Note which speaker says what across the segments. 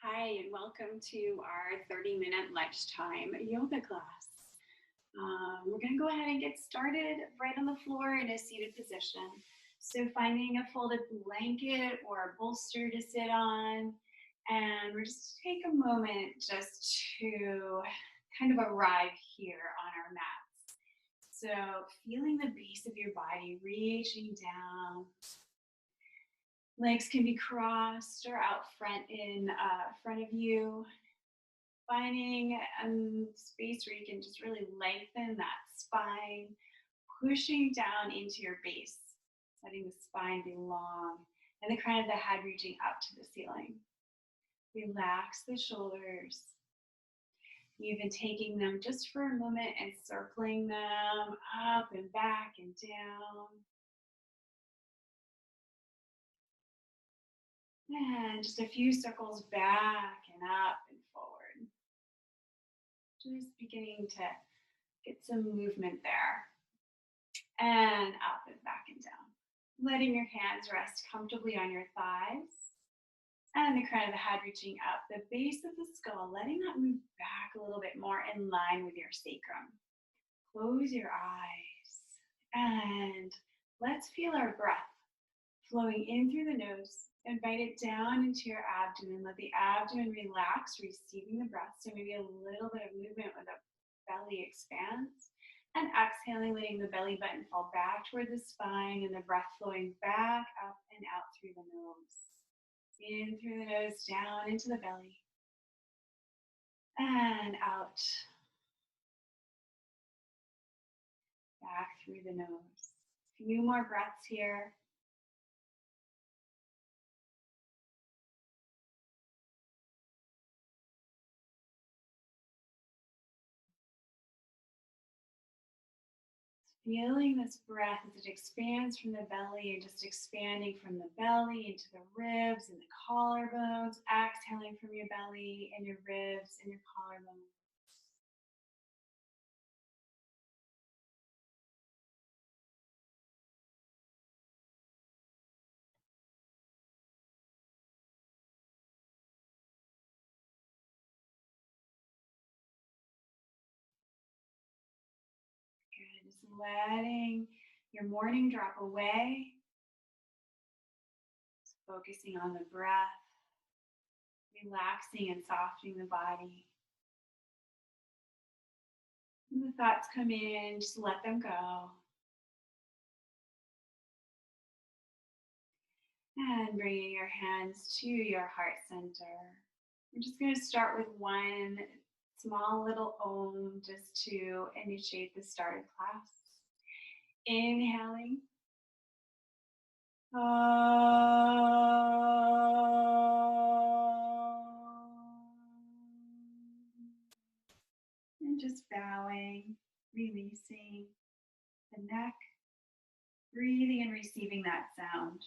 Speaker 1: Hi, and welcome to our 30-minute lunchtime yoga class. We're going to go ahead and get started right on the floor in a seated position. So finding a folded blanket or a bolster to sit on, and we're just take a moment just to kind of arrive here on our mat. So feeling the base of your body reaching down. Legs can be crossed or out front in front of you. Finding space where you can just really lengthen that spine, pushing down into your base, letting the spine be long, and the crown of the head reaching up to the ceiling. Relax the shoulders, even taking them just for a moment and circling them up and back and down. And just a few circles back and up and forward. Just beginning to get some movement there. And up and back and down. Letting your hands rest comfortably on your thighs. And the crown of the head reaching up, the base of the skull, letting that move back a little bit more in line with your sacrum. Close your eyes. And let's feel our breath flowing in through the nose. Invite it down into your abdomen. Let the abdomen relax, receiving the breath. So maybe a little bit of movement when the belly expands. And exhaling, letting the belly button fall back toward the spine and the breath flowing back up and out through the nose. In through the nose, down into the belly. And out. Back through the nose. A few more breaths here. Feeling this breath as it expands from the belly and just expanding from the belly into the ribs and the collarbones, exhaling from your belly and your ribs and your collarbones. Good. Just letting your morning drop away. Just focusing on the breath, relaxing and softening the body. When the thoughts come in, just let them go. And bringing your hands to your heart center. We're just going to start with one small little Om just to initiate the start of class. Inhaling. And just bowing, releasing the neck, breathing and receiving that sound.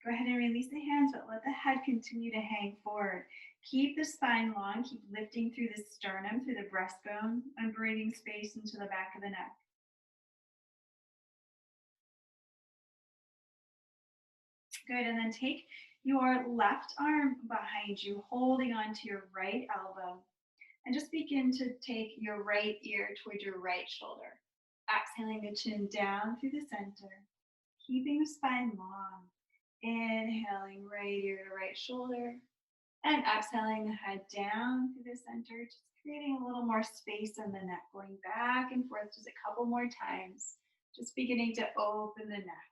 Speaker 1: Go ahead and release the hands, but let the head continue to hang forward. Keep the spine long, keep lifting through the sternum, through the breastbone, and breathing space into the back of the neck. Good, and then take your left arm behind you, holding onto your right elbow, and just begin to take your right ear toward your right shoulder. Exhaling the chin down through the center, keeping the spine long. Inhaling right ear to right shoulder, and exhaling the head down through the center, just creating a little more space in the neck, going back and forth just a couple more times, just beginning to open the neck.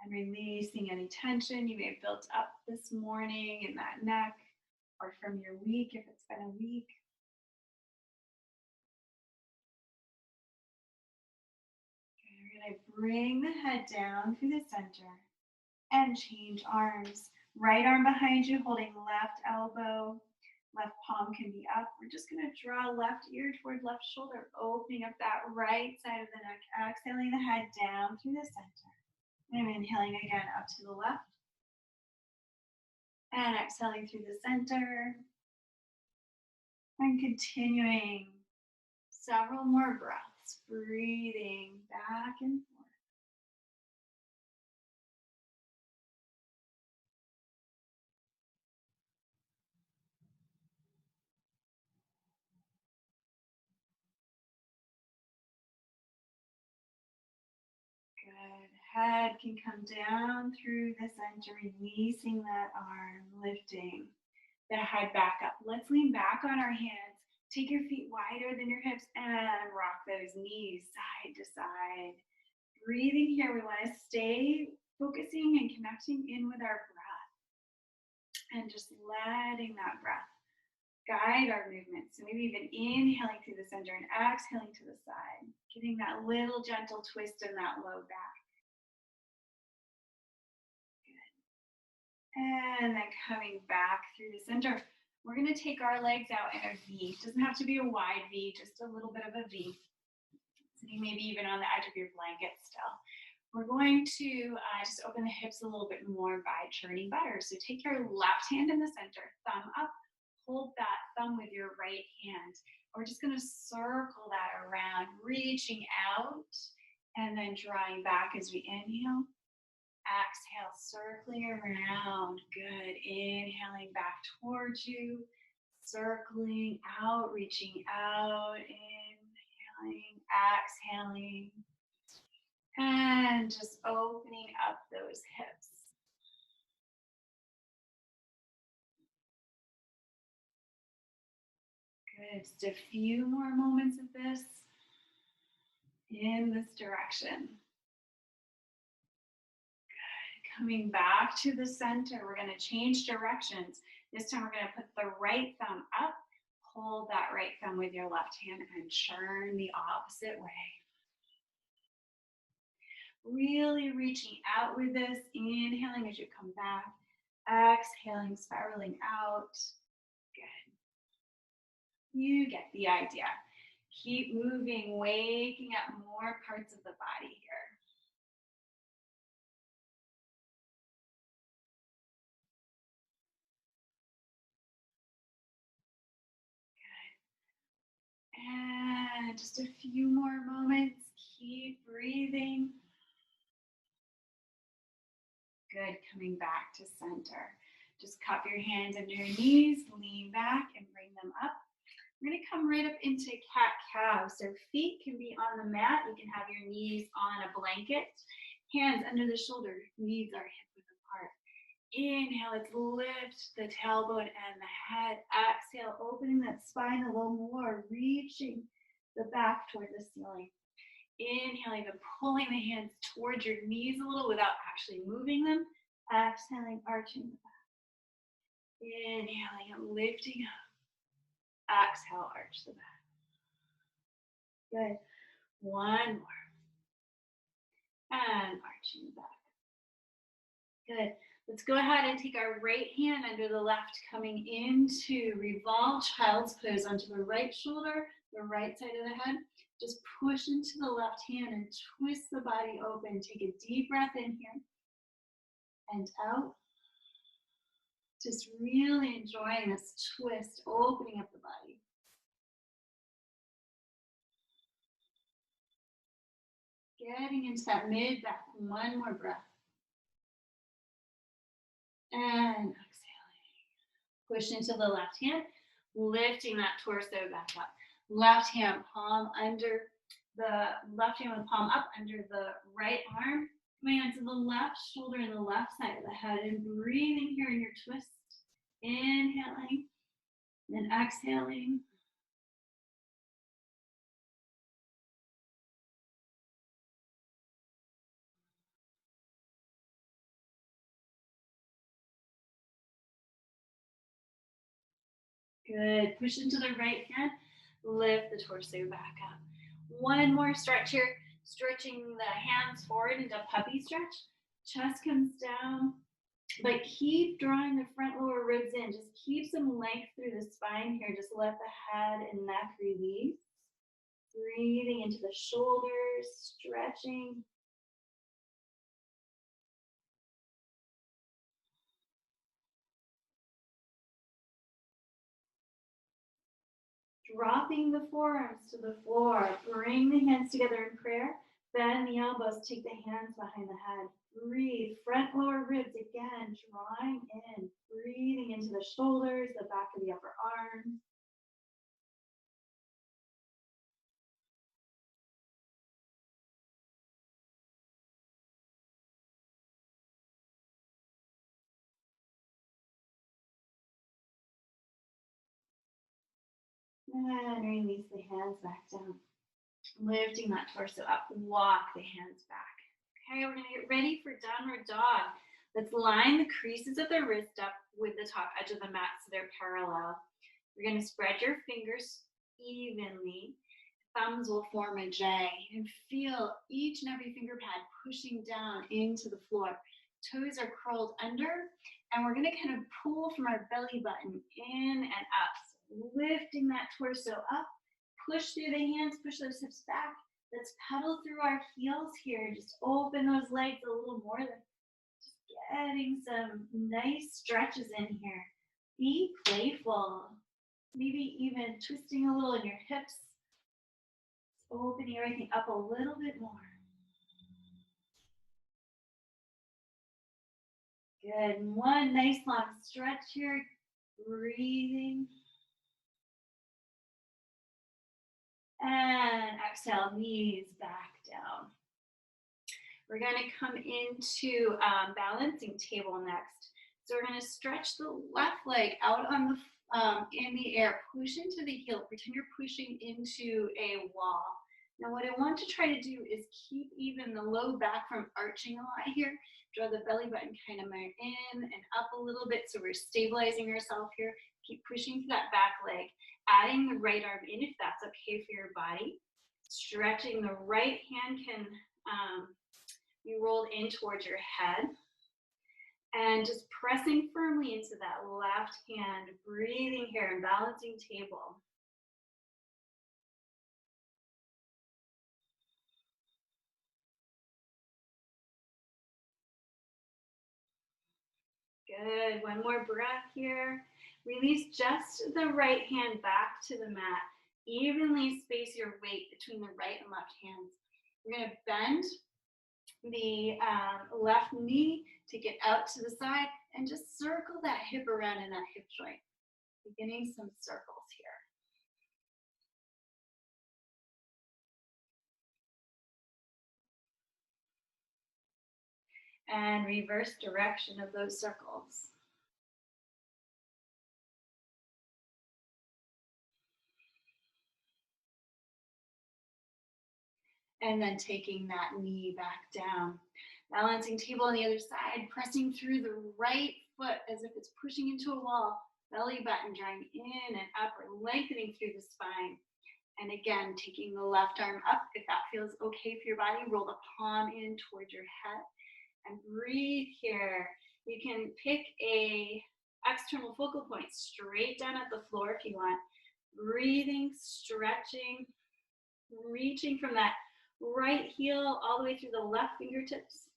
Speaker 1: And releasing any tension you may have built up this morning in that neck, or from your week if it's been a week. Okay, we're going to bring the head down through the center and change arms. Right arm behind you, holding left elbow. Left palm can be up. We're just going to draw left ear toward left shoulder, opening up that right side of the neck. Exhaling the head down through the center. And inhaling again up to the left. And exhaling through the center. And continuing several more breaths, breathing back and forth. Head can come down through the center, releasing that arm, lifting the head back up. Let's lean back on our hands. Take your feet wider than your hips and rock those knees side to side. Breathing here, we want to stay focusing and connecting in with our breath and just letting that breath guide our movement. So maybe even inhaling through the center and exhaling to the side, getting that little gentle twist in that low back. Good. And then coming back through the center, we're going to take our legs out in a V. It doesn't have to be a wide V, just a little bit of a V. Sitting maybe even on the edge of your blanket still. We're going to just open the hips a little bit more by churning butter. So take your left hand in the center, thumb up, hold that thumb with your right hand. We're just going to circle that around, reaching out and then drawing back as we inhale. Exhale, circling around. Good. Inhaling back towards you. Circling out, reaching out. Inhaling, exhaling. And just opening up those hips. Good. Just a few more moments of this in this direction. Coming back to the center, we're going to change directions. This time we're going to put the right thumb up, hold that right thumb with your left hand and churn the opposite way. Really reaching out with this, inhaling as you come back, exhaling, spiraling out. Good. You get the idea. Keep moving, waking up more parts of the body here. And just a few more moments. Keep breathing. Good. Coming back to center. Just cup your hands under your knees, lean back and bring them up. We're going to come right up into cat-cow. So feet can be on the mat. You can have your knees on a blanket. Hands under the shoulder. Knees are hip-width apart. Inhale, let's lift the tailbone and the head. Exhale, opening that spine a little more, reaching the back toward the ceiling. Inhaling and pulling the hands towards your knees a little without actually moving them. Exhaling, arching the back. Inhaling and lifting up. Exhale, arch the back. Good. One more. And arching the back. Good. Let's go ahead and take our right hand under the left, coming into revolve child's pose onto the right shoulder, the right side of the head. Just push into the left hand and twist the body open. Take a deep breath in here and out. Just really enjoying this twist, opening up the body. Getting into that mid-back. One more breath. And exhaling. Push into the left hand, lifting that torso back up. Left hand palm under the left hand with palm up under the right arm. Coming onto the left shoulder and the left side of the head and breathing here in your twist. Inhaling and exhaling. Good. Push into the right hand. Lift the torso back up. One more stretch here. Stretching the hands forward into puppy stretch. Chest comes down. But keep drawing the front lower ribs in. Just keep some length through the spine here. Just let the head and neck release. Breathing into the shoulders, stretching. Dropping the forearms to the floor. Bring the hands together in prayer. Bend the elbows. Take the hands behind the head. Breathe. Front lower ribs again. Drawing in. Breathing into the shoulders, the back of the upper arms. And release the hands back down. Lifting that torso up, walk the hands back. Okay, we're gonna get ready for downward dog. Let's line the creases of the wrist up with the top edge of the mat so they're parallel. You're gonna spread your fingers evenly. Thumbs will form a J and feel each and every finger pad pushing down into the floor. Toes are curled under, and we're gonna kind of pull from our belly button in and up. So lifting that torso up, push through the hands, push those hips back. Let's pedal through our heels here. Just open those legs a little more. Just getting some nice stretches in here. Be playful. Maybe even twisting a little in your hips. Opening everything up a little bit more. Good. And one nice long stretch here. Breathing. And exhale, knees back down. We're going to come into balancing table next. So we're going to stretch the left leg out on the in the air. Push into the heel. Pretend you're pushing into a wall. Now what I want to try to do is keep even the low back from arching a lot here. Draw the belly button kind of in and up a little bit so we're stabilizing ourselves here. Keep pushing to that back leg. Adding the right arm in if that's okay for your body. Stretching the right hand can be rolled in towards your head. And just pressing firmly into that left hand. Breathing here and balancing table. Good. One more breath here. Release just the right hand back to the mat. Evenly space your weight between the right and left hands. We're going to bend the left knee, take it out to the side, and just circle that hip around in that hip joint. Beginning some circles here. And reverse direction of those circles. And then taking that knee back down. Balancing table on the other side, pressing through the right foot as if it's pushing into a wall. Belly button drawing in and up or lengthening through the spine. And again, taking the left arm up. If that feels okay for your body, roll the palm in towards your head. And breathe here. You can pick a external focal point straight down at the floor if you want. Breathing, stretching, reaching from that right heel all the way through the left fingertips.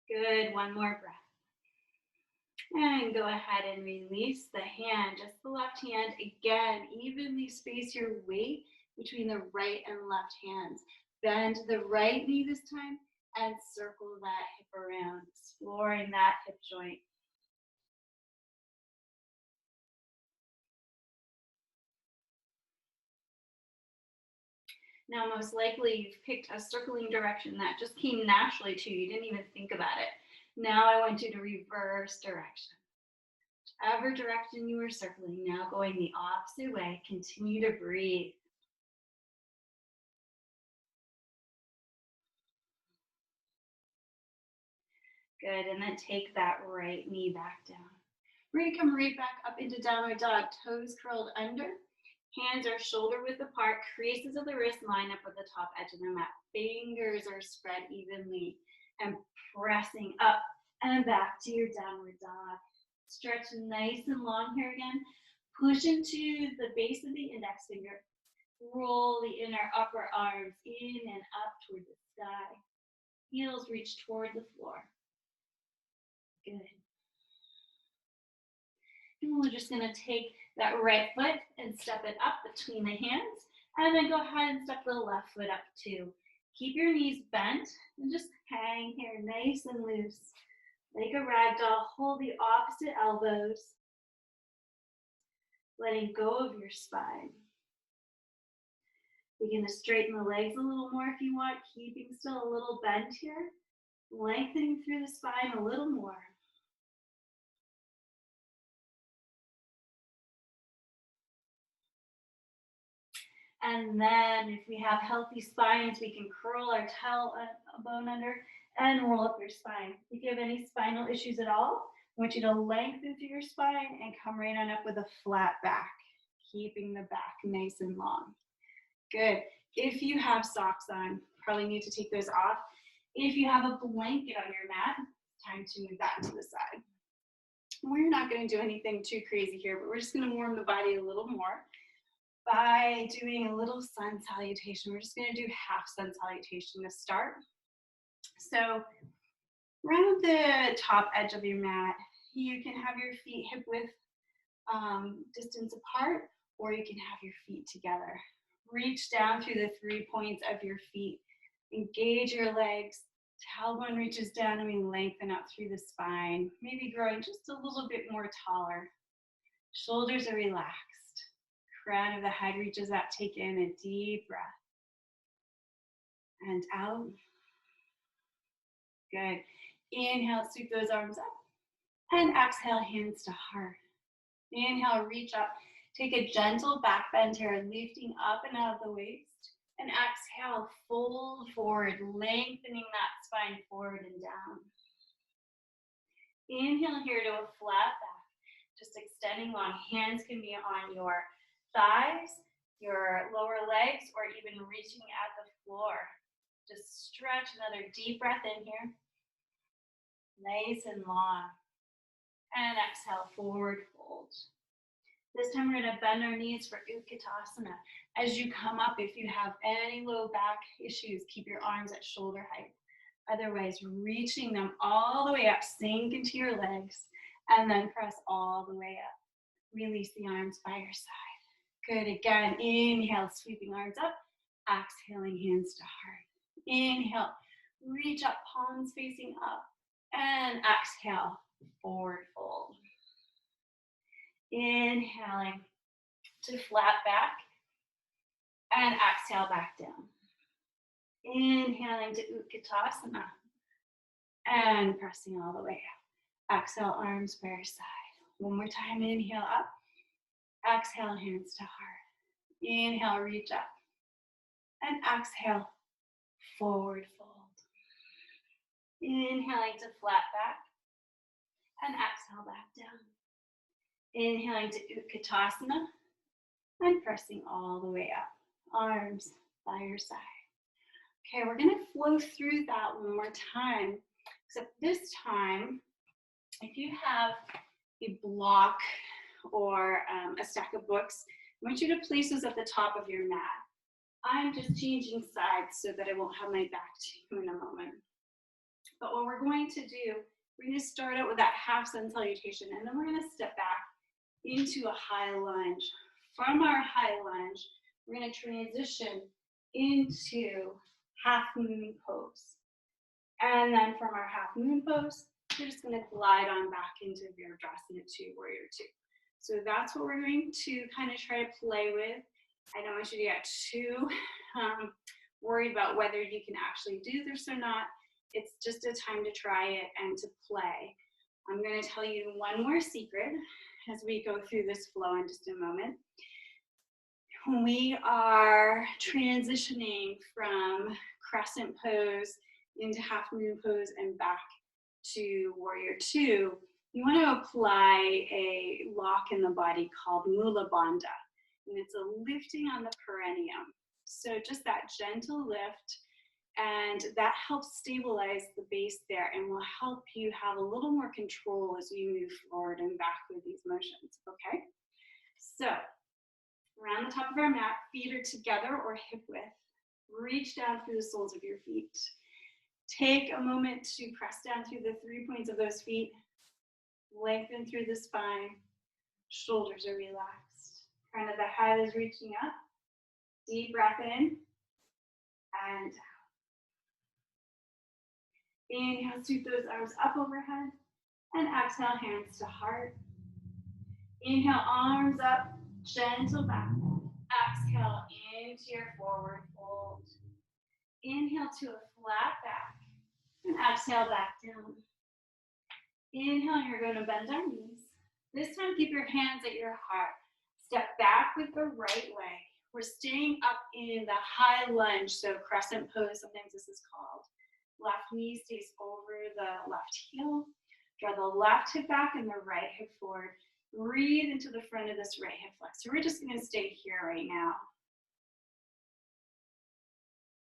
Speaker 1: Good, one more breath. And go ahead and release the hand, just the left hand. Again, evenly space your weight between the right and left hands. Bend the right knee this time and circle that hip around, exploring that hip joint. Now, most likely you've picked a circling direction that just came naturally to you. You didn't even think about it. Now I want you to reverse direction. Whichever direction you were circling, now going the opposite way. Continue to breathe. Good, and then take that right knee back down. We're gonna come right back up into downward dog, toes curled under. Hands are shoulder width apart, creases of the wrist line up with the top edge of the mat. Fingers are spread evenly and pressing up and back to your downward dog. Stretch nice and long here again. Push into the base of the index finger. Roll the inner upper arms in and up toward the sky. Heels reach toward the floor. Good. And we're just going to take that right foot and step it up between the hands. And then go ahead and step the left foot up too. Keep your knees bent and just hang here nice and loose. Like a rag doll, hold the opposite elbows. Letting go of your spine. Begin to straighten the legs a little more if you want, keeping still a little bend here. Lengthening through the spine a little more. And then if we have healthy spines, we can curl our tailbone under and roll up your spine. If you have any spinal issues at all, I want you to lengthen through your spine and come right on up with a flat back, keeping the back nice and long. Good. If you have socks on, probably need to take those off. If you have a blanket on your mat, time to move that to the side. We're not going to do anything too crazy here, but we're just going to warm the body a little more by doing a little sun salutation. We're just going to do half sun salutation to start. So around the top edge of your mat, you can have your feet hip width distance apart, or you can have your feet together. Reach down through the 3 points of your feet. Engage your legs. Tailbone reaches down and we lengthen up through the spine, maybe growing just a little bit more taller. Shoulders are relaxed. Crown of the head reaches out. Take in a deep breath. And out. Good. Inhale, sweep those arms up. And exhale, hands to heart. Inhale, reach up. Take a gentle back bend here, lifting up and out of the waist. And exhale, fold forward, lengthening that spine forward and down. Inhale here to a flat back, just extending long. Hands can be on your thighs, your lower legs, or even reaching at the floor. Just stretch. Another deep breath in here. Nice and long. And exhale, forward fold. This time we're going to bend our knees for Utkatasana. As you come up, if you have any low back issues, keep your arms at shoulder height. Otherwise, reaching them all the way up, sink into your legs, and then press all the way up. Release the arms by your side. Good. Again, inhale, sweeping arms up. Exhaling, hands to heart. Inhale, reach up, palms facing up. And exhale, forward fold. Inhaling to flat back and exhale back down. Inhaling to Utkatasana and pressing all the way up. Exhale, arms by your side. One more time, inhale up. Exhale, hands to heart. Inhale, reach up. And exhale, forward fold. Inhaling to flat back and exhale back down. Inhaling to Utkatasana and pressing all the way up. Arms by your side. Okay, we're going to flow through that one more time. Except this time, if you have a block or a stack of books, I want you to place those at the top of your mat. I'm just changing sides so that I won't have my back to you in a moment. But what we're going to do, we're going to start out with that half sun salutation, and then we're going to step back into a high lunge. From our high lunge, we're going to transition into half moon pose. And then from our half moon pose, we're just going to glide on back into Virabhadrasana 2, Warrior 2. So that's what we're going to kind of try to play with. I don't want you to get too worried about whether you can actually do this or not. It's just a time to try it and to play. I'm going to tell you one more secret as we go through this flow in just a moment. When we are transitioning from crescent pose into half moon pose and back to Warrior 2, you want to apply a lock in the body called Mula Bandha. And it's a lifting on the perineum. So just that gentle lift, and that helps stabilize the base there and will help you have a little more control as you move forward and back with these motions, okay? So, around the top of our mat, feet are together or hip width. Reach down through the soles of your feet. Take a moment to press down through the 3 points of those feet. Lengthen through the spine. Shoulders are relaxed. Crown of the head is reaching up. Deep breath in and out. Inhale, sweep those arms up overhead. And exhale, hands to heart. Inhale, arms up, gentle back. exhale into your forward fold. Inhale to a flat back. And exhale back down. Inhale, you're going to bend our knees. This time, keep your hands at your heart. Step back with the right leg. We're staying up in the high lunge, so crescent pose, sometimes this is called. Left knee stays over the left heel. Draw the left hip back and the right hip forward. Breathe into the front of this right hip flex. So we're just going to stay here right now.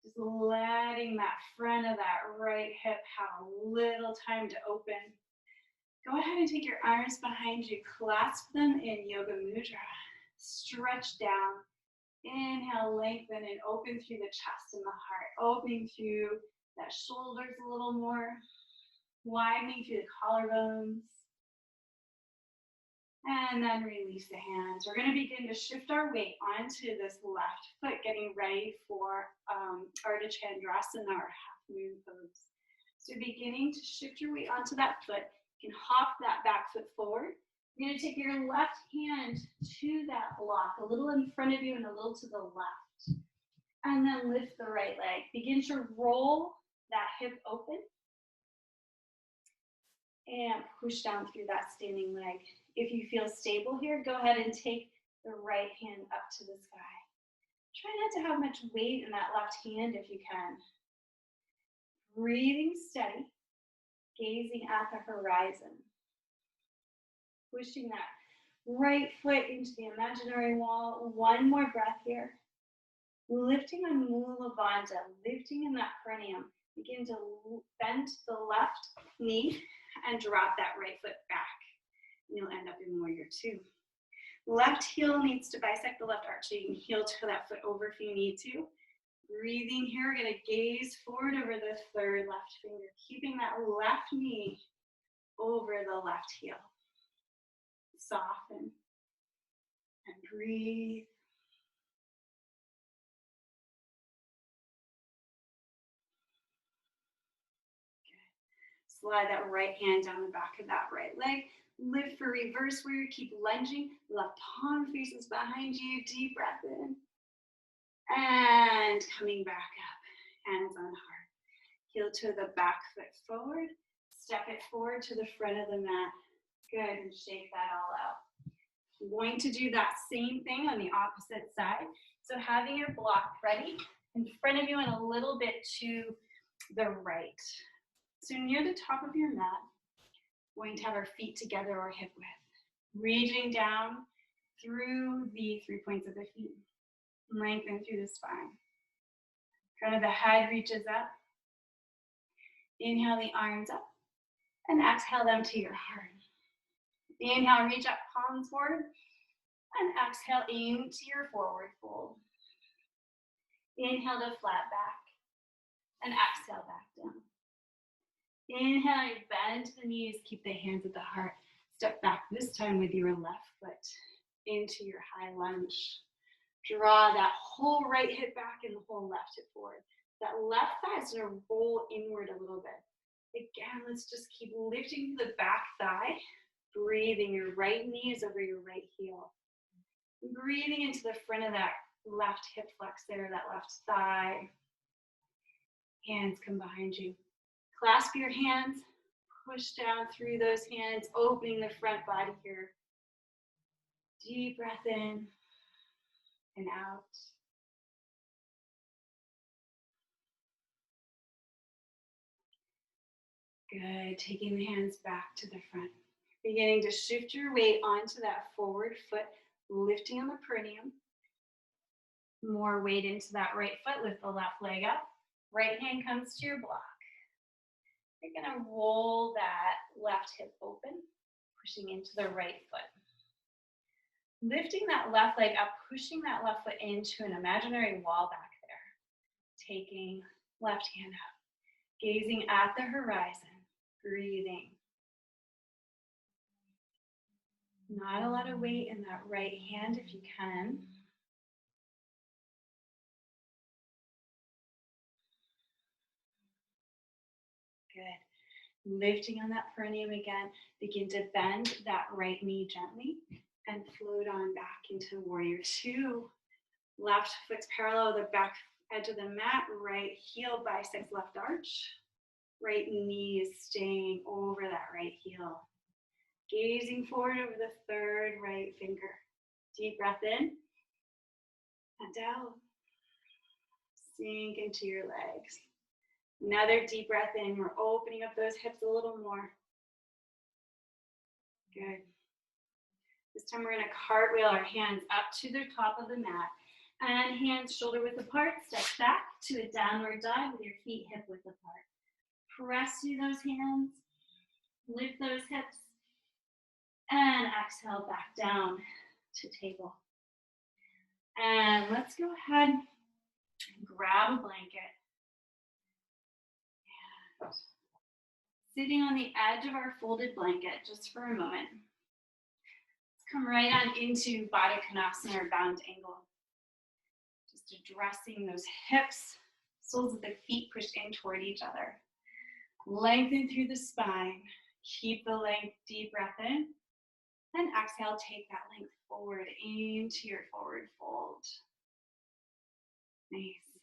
Speaker 1: Just letting that front of that right hip have a little time to open. Go ahead and take your arms behind you, clasp them in Yoga Mudra. Stretch down. Inhale, lengthen and open through the chest and the heart. Opening through that shoulders a little more. Widening through the collarbones. And then release the hands. We're going to begin to shift our weight onto this left foot, getting ready for Ardha Chandrasana, or half moon pose. So beginning to shift your weight onto that foot. You can hop that back foot forward. You're going to take your left hand to that block, a little in front of you and a little to the left. And then lift the right leg. Begin to roll that hip open. And push down through that standing leg. If you feel stable here, go ahead and take the right hand up to the sky. Try not to have much weight in that left hand if you can. Breathing steady, gazing at the horizon. Pushing that right foot into the imaginary wall. One more breath here. Lifting on Mula Bandha, lifting in that perineum. Begin to bend the left knee and drop that right foot back. And you'll end up in warrior two. Left heel needs to bisect the left arch, so you can heel to that foot over if you need to. Breathing here, we're going to gaze forward over the third left finger, keeping that left knee over the left heel. Soften and breathe. Slide that right hand down the back of that right leg. Lift for reverse warrior. Keep lunging. Left palm faces behind you. Deep breath in. And coming back up. Hands on heart. Heel to the back foot forward. Step it forward to the front of the mat. Good. And shake that all out. I'm going to do that same thing on the opposite side. So having your block ready in front of you and a little bit to the right. So near the top of your mat, we're going to have our feet together or hip width. Reaching down through the 3 points of the feet. Lengthen through the spine. Front of the head reaches up. Inhale the arms up. And exhale them to your heart. Inhale, reach up, palms forward. And exhale into your forward fold. Inhale to flat back. And exhale back down. Inhale, you bend the knees, keep the hands at the heart. Step back, this time with your left foot into your high lunge. Draw that whole right hip back and the whole left hip forward. That left thigh is going to roll inward a little bit. Again, let's just keep lifting the back thigh. Breathing, your right knee is over your right heel. Breathing into the front of that left hip flex there, that left thigh. Hands come behind you. Clasp your hands, push down through those hands, opening the front body here. Deep breath in and out. Good, taking the hands back to the front. Beginning to shift your weight onto that forward foot, lifting on the perineum. More weight into that right foot, lift the left leg up. Right hand comes to your block. You're gonna roll that left hip open, pushing into the right foot. Lifting that left leg up, pushing that left foot into an imaginary wall back there. Taking left hand up, gazing at the horizon, breathing. Not a lot of weight in that right hand if you can. Good. Lifting on that perineum again. Begin to bend that right knee gently and float on back into warrior two. Left foot's parallel to the back edge of the mat. Right heel, biceps, left arch. Right knee is staying over that right heel. Gazing forward over the third right finger. Deep breath in and out. Sink into your legs. Another deep breath in. We're opening up those hips a little more. Good. This time we're going to cartwheel our hands up to the top of the mat. And hands shoulder width apart. Step back to a downward dog with your feet hip width apart. Press through those hands. Lift those hips. And exhale back down to table. And let's go ahead and grab a blanket. And sitting on the edge of our folded blanket just for a moment. Let's come right on into Baddha Konasana or bound angle. Just addressing those hips, soles of the feet pushed in toward each other. Lengthen through the spine. Keep the length, deep breath in. And exhale, take that length forward into your forward fold. Nice.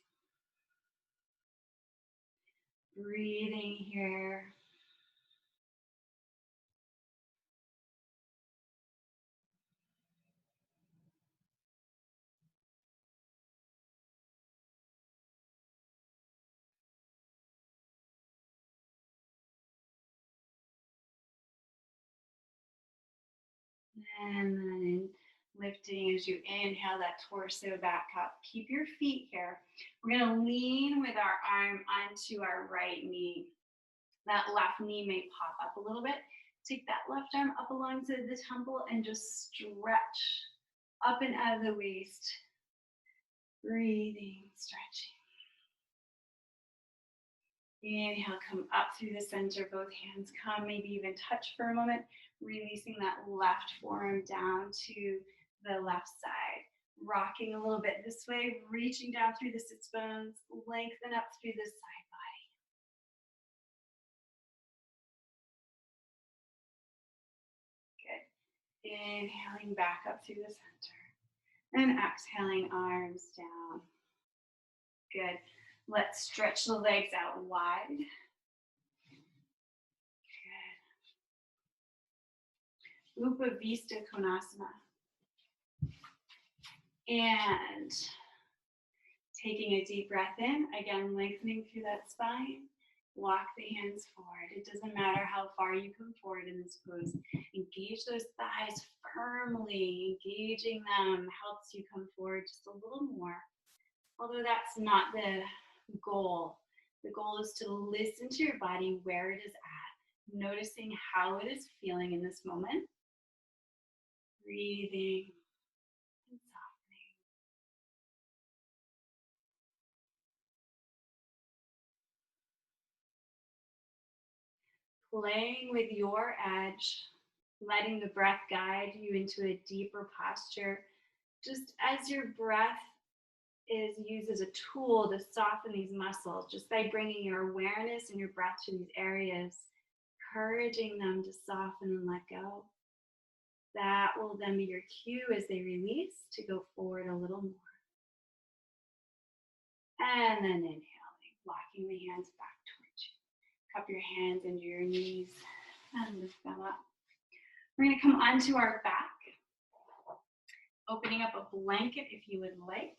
Speaker 1: Breathing here. And then lifting as you inhale that torso back up. Keep your feet here. We're going to lean with our arm onto our right knee. That left knee may pop up a little bit. Take that left arm up alongside the temple and just stretch up and out of the waist. Breathing, stretching. Inhale, come up through the center, both hands come, maybe even touch for a moment, releasing that left forearm down to the left side. Rocking a little bit this way, reaching down through the sits bones, lengthen up through the side body. Good. Inhaling back up through the center. And exhaling, arms down. Good. Let's stretch the legs out wide. Good. Upavista Konasana. And taking a deep breath in, again lengthening through that spine. Walk the hands forward. It doesn't matter how far you come forward in this pose. Engage those thighs firmly. Engaging them helps you come forward just a little more. Although that's not the goal. The goal is to listen to your body where it is at, noticing how it is feeling in this moment. Breathing and softening. Playing with your edge, letting the breath guide you into a deeper posture, just as your breath is used as a tool to soften these muscles, just by bringing your awareness and your breath to these areas, encouraging them to soften and let go. That will then be your cue as they release to go forward a little more. And then inhaling, walking the hands back towards you. Cup your hands into your knees and lift them up. We're going to come onto our back, opening up a blanket if you would like.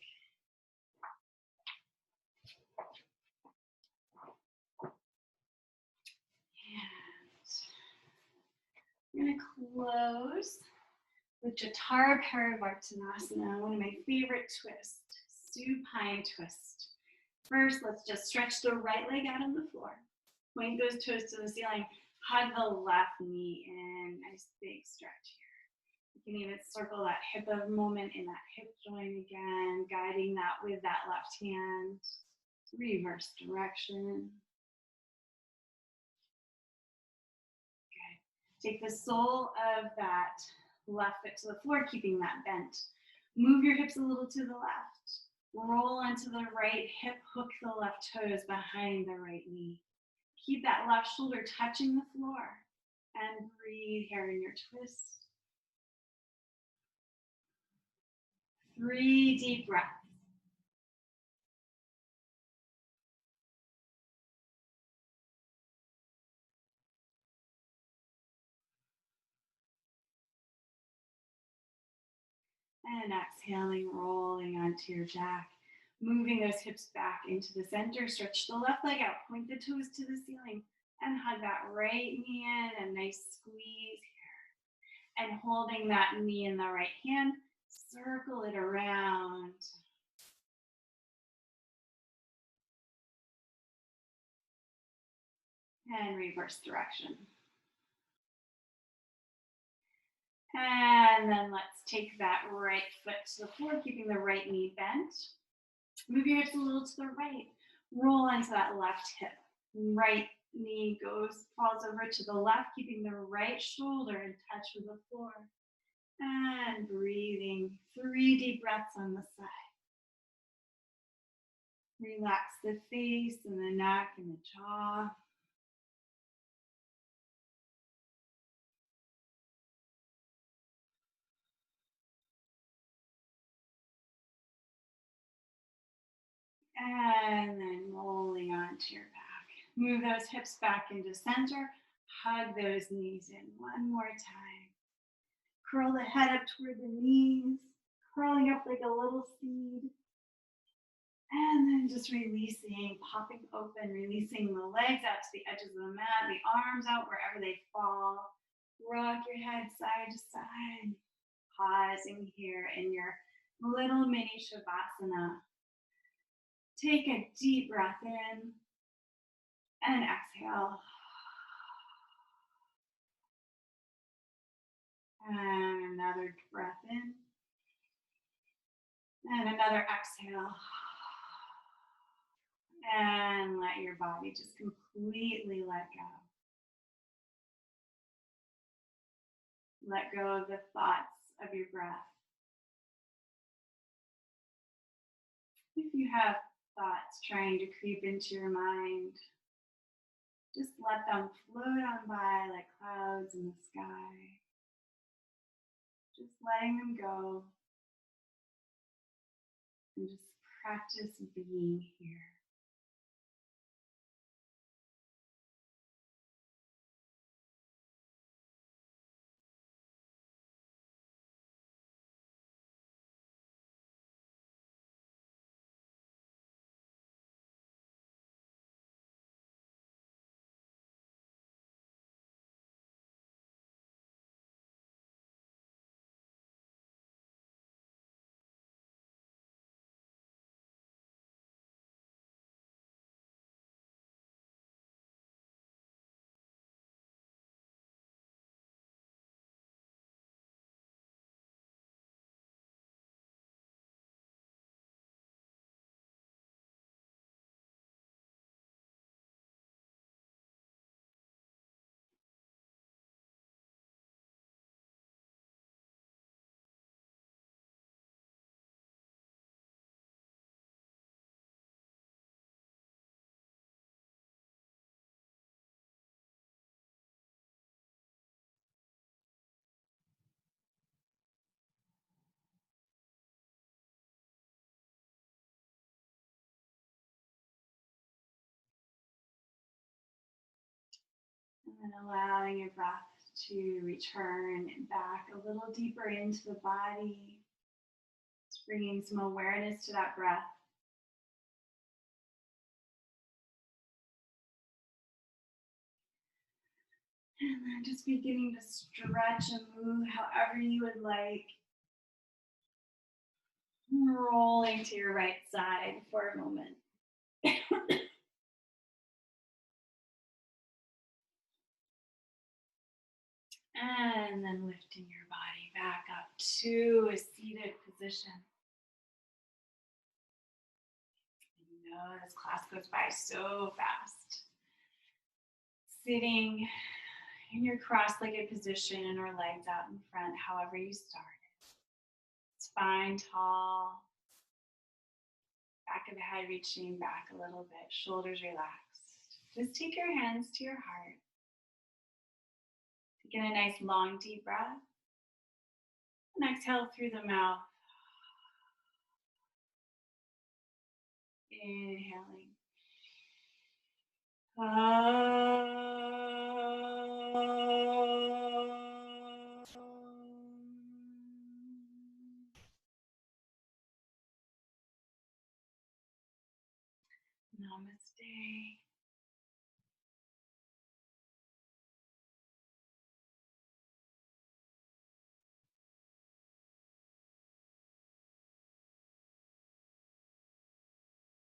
Speaker 1: I'm going to close with Jatara Parivartanasana, one of my favorite twists, supine twist. First, let's just stretch the right leg out on the floor. Point those toes to the ceiling. Hug the left knee in. Nice big stretch here. You can even circle that hip moment in that hip joint again, guiding that with that left hand. Reverse direction. Take the sole of that left foot to the floor, keeping that bent. Move your hips a little to the left. Roll onto the right hip, hook the left toes behind the right knee. Keep that left shoulder touching the floor. And breathe here in your twist. 3 deep breaths. And exhaling, rolling onto your back. Moving those hips back into the center. Stretch the left leg out. Point the toes to the ceiling. And hug that right knee in. A nice squeeze here. And holding that knee in the right hand, circle it around. And reverse direction. And then let's take that right foot to the floor, keeping the right knee bent. Move your hips a little to the right. Roll onto that left hip. Right knee falls over to the left, keeping the right shoulder in touch with the floor. And breathing 3 deep breaths on the side. Relax the face and the neck and the jaw. And then rolling onto your back. Move those hips back into center. Hug those knees in one more time. Curl the head up toward the knees, curling up like a little seed. And then just releasing, popping open, releasing the legs out to the edges of the mat, the arms out wherever they fall. Rock your head side to side. Pausing here in your little mini Shavasana. Take a deep breath in and exhale. And another breath in. And another exhale. And let your body just completely let go. Let go of the thoughts of your breath. If you have thoughts trying to creep into your mind, just let them float on by like clouds in the sky. Just letting them go. And just practice being here. And then allowing your breath to return back a little deeper into the body. Just bringing some awareness to that breath. And then just beginning to stretch and move however you would like. Rolling to your right side for a moment. And then lifting your body back up to a seated position. You know, this class goes by so fast. Sitting in your cross-legged position and our legs out in front, however you started. Spine tall. Back of the head reaching back a little bit. Shoulders relaxed. Just take your hands to your heart. Taking a nice long deep breath. And exhale through the mouth. Inhaling. Namaste.